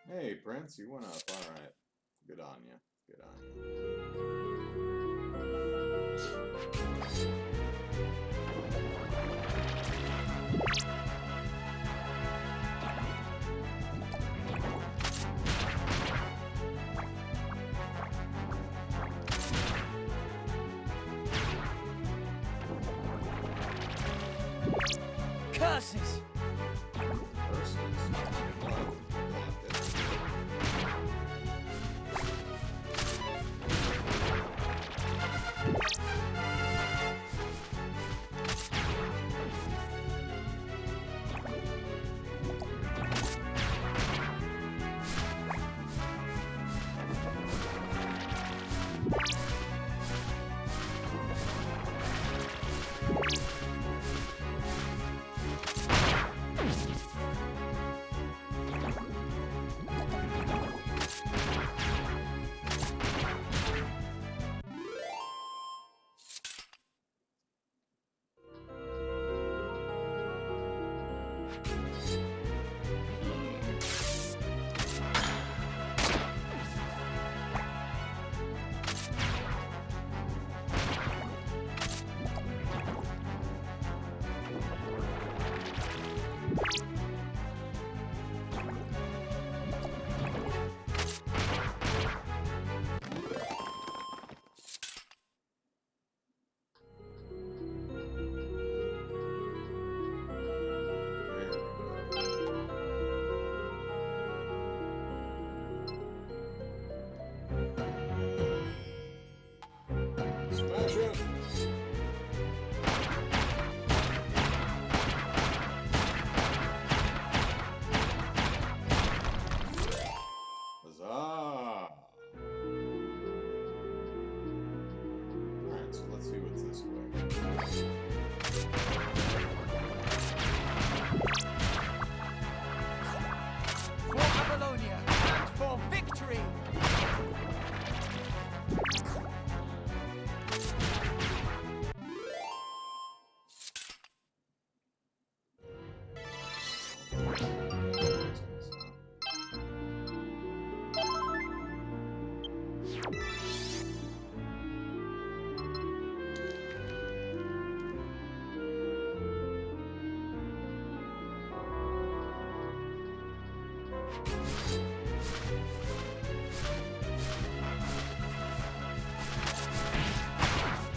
Hey, Prince, you went up. Alright. Good on you. Good on you. Curses!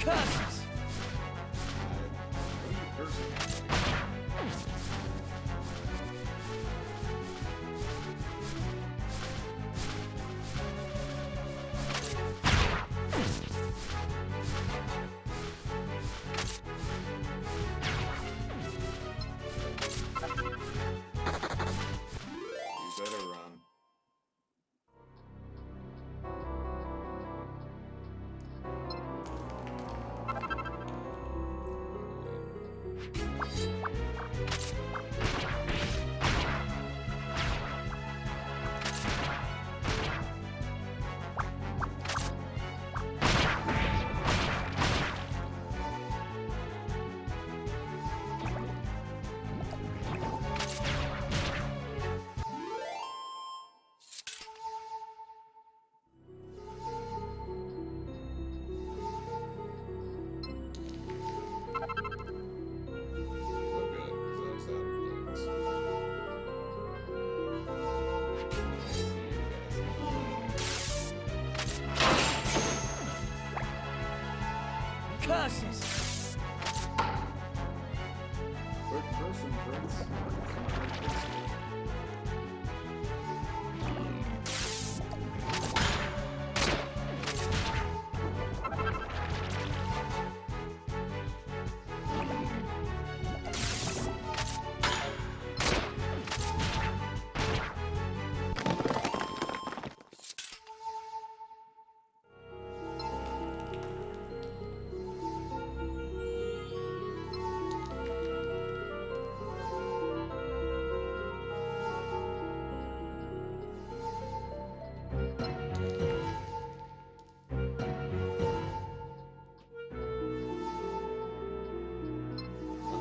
Curses! What are you cursing at? You better run. Oh, good, because I was out of things. Curses! Quick person, Prince.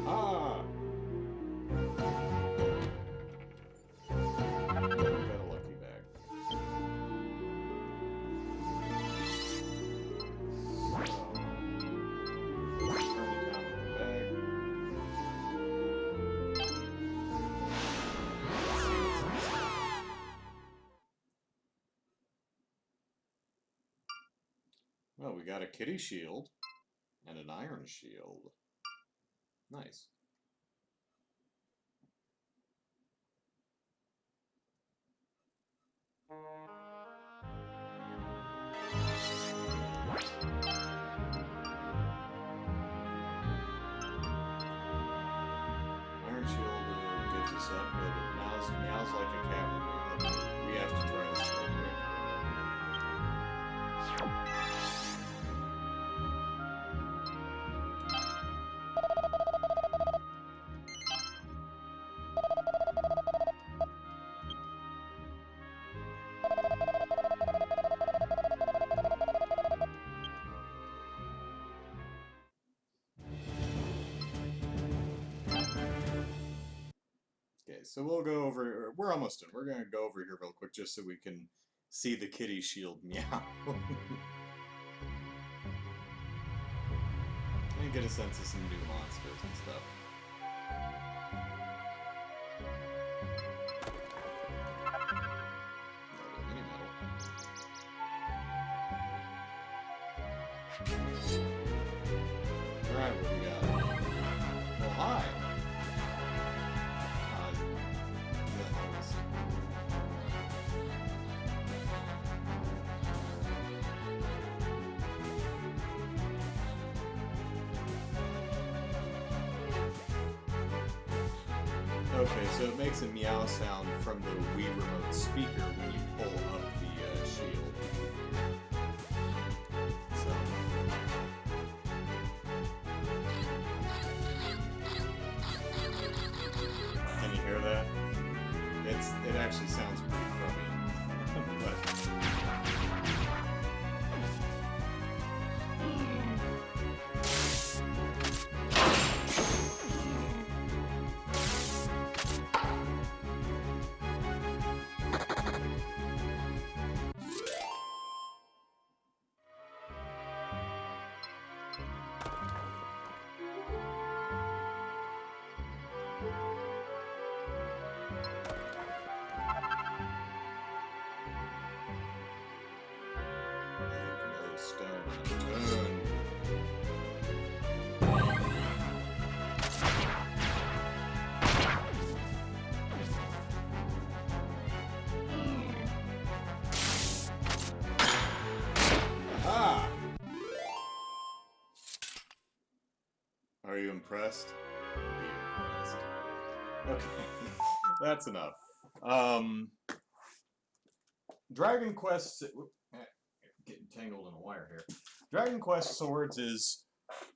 Aha! Got a lucky bag. So, turn it down with the bag. Well, we got a kitty shield and an iron shield. Nice. Iron shield gives us up, but it meows like a cat when we hug it. We have to try this real quick. Okay, so we'll go over. We're almost done. We're gonna go over here real quick just so we can see the kitty shield meow. And get a sense of some new monsters and stuff. Another mini medal. Alright, what do we got? Well, hi! Okay, so it makes a meow sound from the Wii Remote speaker when you pull up the shield. So. Can you hear that? It actually sounds pretty crummy. But stone unturned. Are you impressed? Be impressed. Okay, that's enough. Dragon Quest... Getting tangled in a wire here. Dragon Quest Swords is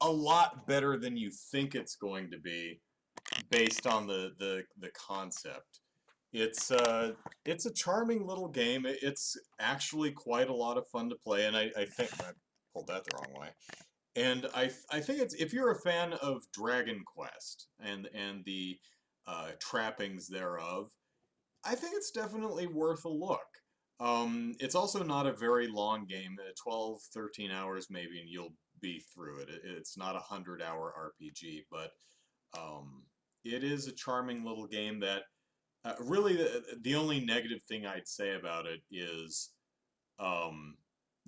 a lot better than you think it's going to be based on the concept. It's a charming little game. It's actually quite a lot of fun to play, and I think I pulled that the wrong way. And I think it's, if you're a fan of Dragon Quest and the trappings thereof, I think it's definitely worth a look. It's also not a very long game, 12, 13 hours maybe, and you'll be through it. It's not a 100-hour RPG, but it is a charming little game that really the only negative thing I'd say about it is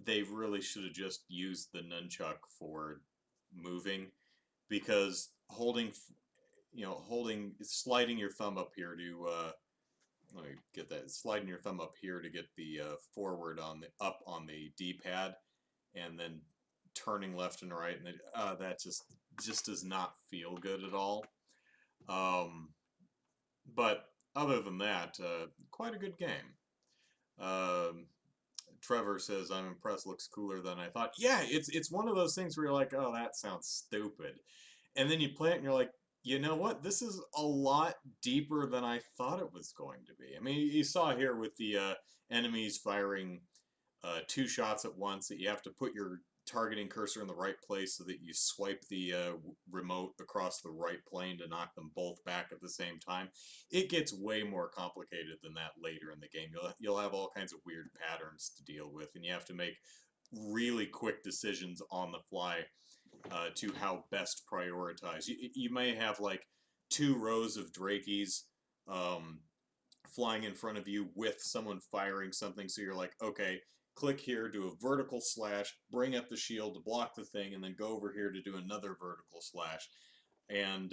they really should have just used the nunchuck for moving, because sliding your thumb up here to let me get that. Sliding your thumb up here to get the forward up on the D-pad, and then turning left and right, and that just does not feel good at all. But other than that, quite a good game. Trevor says, "I'm impressed. Looks cooler than I thought." Yeah, it's one of those things where you're like, "Oh, that sounds stupid," and then you play it and you're like, you know what? This is a lot deeper than I thought it was going to be. I mean, you saw here with the enemies firing 2 shots at once, that you have to put your targeting cursor in the right place so that you swipe the remote across the right plane to knock them both back at the same time. It gets way more complicated than that later in the game. You'll have all kinds of weird patterns to deal with, and you have to make really quick decisions on the fly to how best prioritize. You may have like 2 rows of Drakeys flying in front of you with someone firing something, so you're like, okay, click here, do a vertical slash, bring up the shield to block the thing, and then go over here to do another vertical slash. And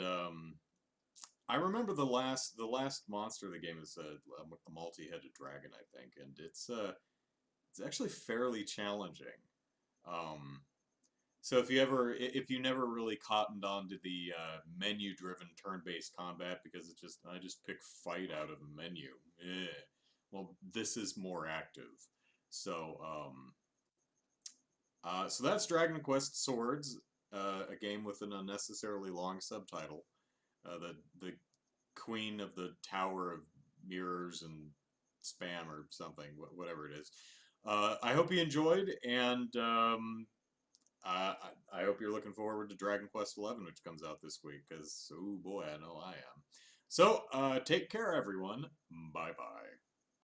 I remember the last monster of the game is a multi-headed dragon, I think, and it's actually fairly challenging. So if you never really cottoned on to the menu-driven turn-based combat, because I just pick fight out of a menu. Well, this is more active. So so that's Dragon Quest Swords, a game with an unnecessarily long subtitle. The Queen of the Tower of Mirrors and Spam or something, whatever it is. I hope you enjoyed, and I hope you're looking forward to Dragon Quest XI, which comes out this week, because, oh boy, I know I am. So, take care, everyone. Bye-bye.